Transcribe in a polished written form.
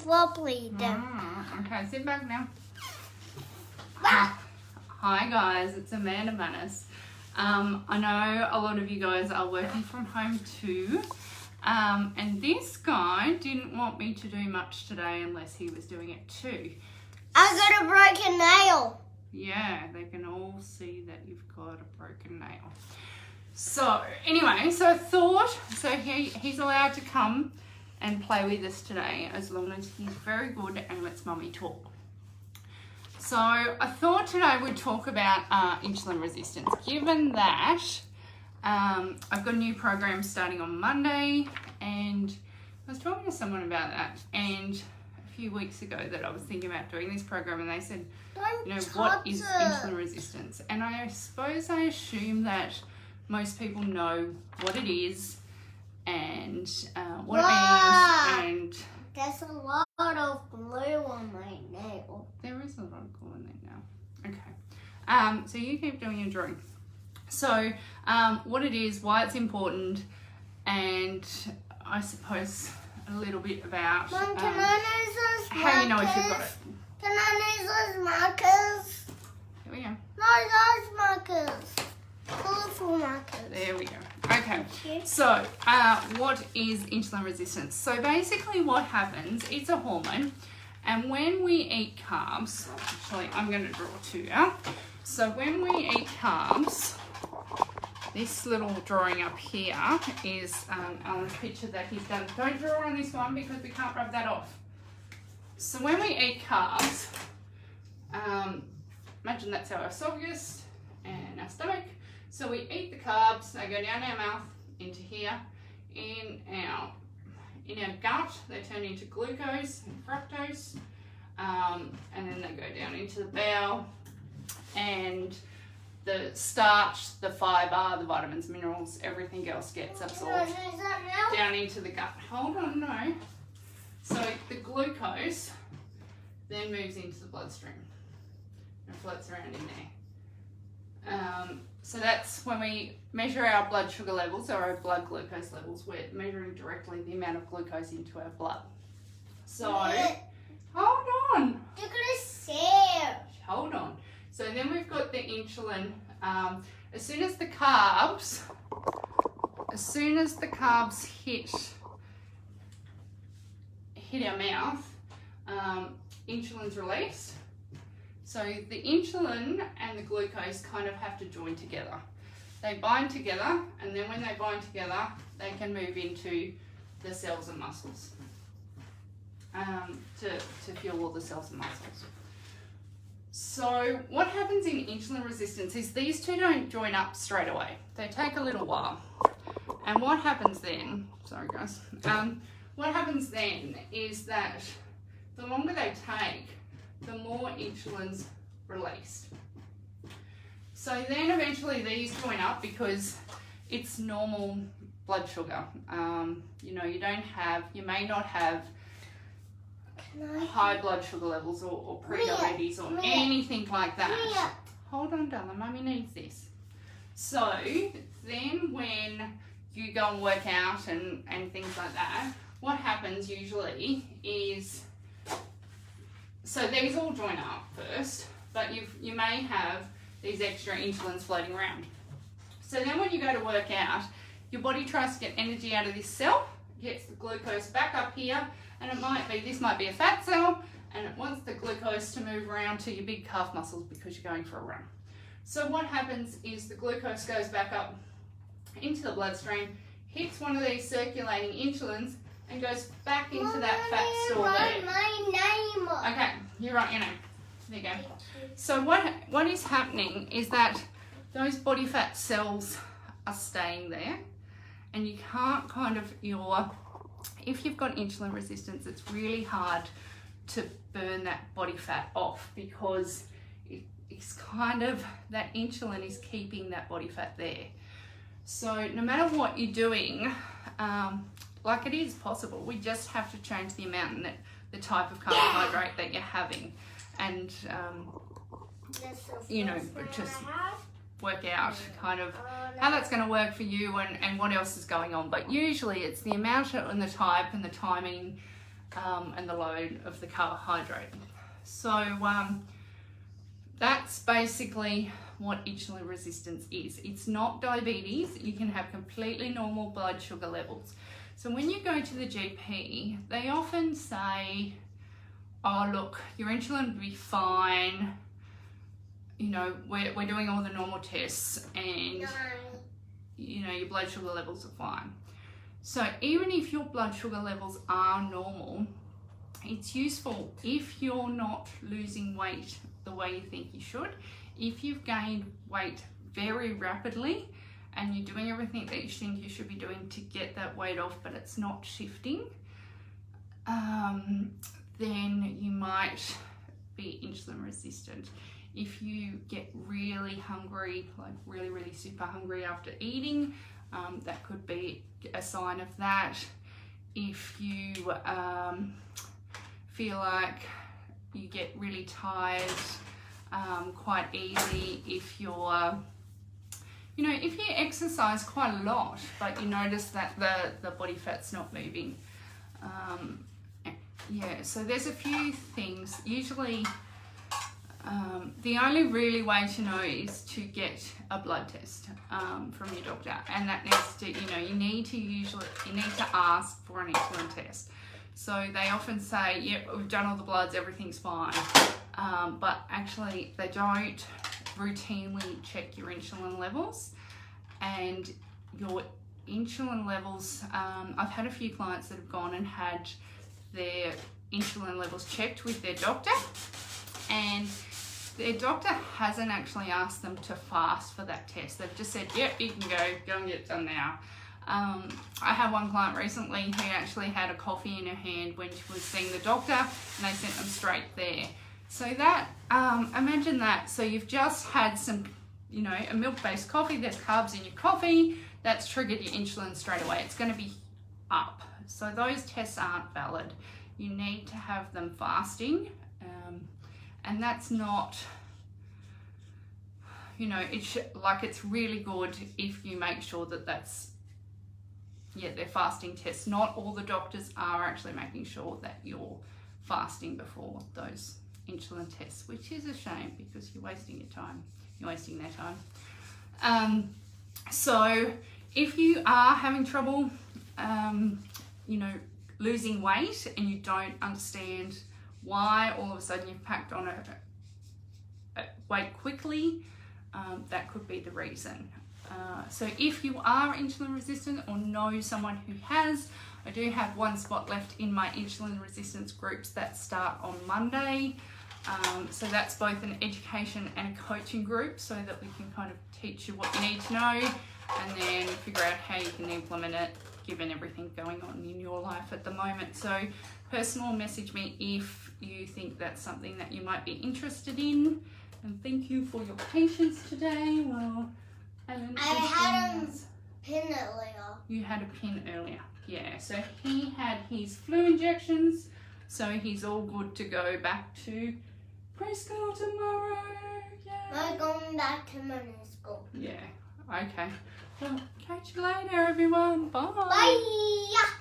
wobbly. Okay, sit back now. Hi guys, it's Amanda Manus. I know a lot of you guys are working from home too. And this guy didn't want me to do much today unless he was doing it too. I got a broken nail. Yeah, they can all see that you've got a broken nail. So anyway, so I thought, he's allowed to come and play with us today as long as he's very good and lets mummy talk. So I thought today we'd talk about insulin resistance, given that I've got a new program starting on Monday, and I was talking to someone about that, and a few weeks ago that I was thinking about doing this program, and they said, what is insulin resistance? And I suppose I assume that most people know what it is and what it means. And there's a lot of glue on my nail. There is a lot of glue on there now. Okay. So you keep doing your drawing. So what it is, why it's important, and I suppose a little bit about Mom, can I use those markers? how you know if you've got it. Can I use those markers? Here we go. No, those markers. Colourful markers. There we go. Okay, so what is insulin resistance? So basically what happens, it's a hormone, and when we eat carbs, actually I'm going to draw two out. So when we eat carbs, this little drawing up here is Alan's picture that he's done. Don't draw on this one because we can't rub that off. So when we eat carbs, imagine that's our esophagus and our stomach. So we eat the carbs, they go down our mouth, into here, in our gut, they turn into glucose and fructose, and then they go down into the bowel, and the starch, the fibre, the vitamins, minerals, everything else gets absorbed down into the gut. Hold on, no. So the glucose then moves into the bloodstream and floats around in there. So that's when we measure our blood sugar levels or our blood glucose levels. We're measuring directly the amount of glucose into our blood. So, hold on. You're gonna share. Hold on. So then we've got the insulin. As soon as the carbs hit our mouth, insulin's released. So the insulin and the glucose kind of have to join together. They bind together, and then when they bind together, they can move into the cells and muscles to fuel all the cells and muscles. So what happens in insulin resistance is these two don't join up straight away. They take a little while. And what happens then, sorry guys, what happens then is that the longer they take, the more insulin's released. So then eventually these join up because it's normal blood sugar. You may not have high blood sugar levels or pre-diabetes or anything like that. Hold on, darling, mummy needs this. So then when you go and work out and things like that, what happens usually is, so these all join up first, but you may have these extra insulins floating around. So then when you go to work out, your body tries to get energy out of this cell, gets the glucose back up here, and this might be a fat cell, and it wants the glucose to move around to your big calf muscles because you're going for a run. So what happens is the glucose goes back up into the bloodstream, hits one of these circulating insulins, and goes back into that fat store there. My name. Okay, you write your name. There you go. So what is happening is that those body fat cells are staying there, and you can't if you've got insulin resistance, it's really hard to burn that body fat off because it's kind of, that insulin is keeping that body fat there. So no matter what you're doing, like it is possible, we just have to change the amount and the type of carbohydrate that you're having, and just work out kind of how that's going to work for you and what else is going on. But usually it's the amount and the type and the timing and the load of the carbohydrate. So that's basically what insulin resistance is. It's not diabetes. You can have completely normal blood sugar levels. So when you go to the GP, they often say, oh look, your insulin will be fine, you know, we're doing all the normal tests and you know, your blood sugar levels are fine. So even if your blood sugar levels are normal, it's useful if you're not losing weight the way you think you should. If you've gained weight very rapidly and you're doing everything that you think you should be doing to get that weight off, but it's not shifting, then you might be insulin resistant. If you get really hungry, like really super hungry after eating, that could be a sign of that. If you feel like you get really tired quite easily, if you're, you know, if you exercise quite a lot but you notice that the body fat's not moving, yeah, so there's a few things. Usually the only really way to know is to get a blood test from your doctor, and that needs to, you know, you need to ask for an insulin test. So they often say, yeah, we've done all the bloods, everything's fine, but actually they don't routinely check your insulin levels. And your insulin levels, I've had a few clients that have gone and had their insulin levels checked with their doctor, and their doctor hasn't actually asked them to fast for that test. They've just said, yep, you can go and get it done now. I had one client recently who actually had a coffee in her hand when she was seeing the doctor, and they sent them straight there. So that, imagine that. So you've just had some, you know, a milk-based coffee, there's carbs in your coffee, that's triggered your insulin straight away. It's going to be up. So those tests aren't valid. You need to have them fasting, and that's not, you know, it's really good if you make sure that that's, yeah, they're fasting tests. Not all the doctors are actually making sure that you're fasting before those insulin tests, which is a shame because you're wasting your time. You're wasting their time. So if you are having trouble, you know, losing weight and you don't understand why all of a sudden you've packed on a weight quickly, that could be the reason. So if you are insulin resistant or know someone who has, I do have one spot left in my insulin resistance groups that start on Monday. So that's both an education and a coaching group, so that we can kind of teach you what you need to know and then figure out how you can implement it given everything going on in your life at the moment. So personal message me if you think that's something that you might be interested in. And thank you for your patience today. Well, I had a pin earlier. You had a pin earlier, yeah. So he had his flu injections, so he's all good to go back to preschool tomorrow. Yeah. I'm going back to morning school. Yeah, okay. Well, catch you later, everyone. Bye. Bye.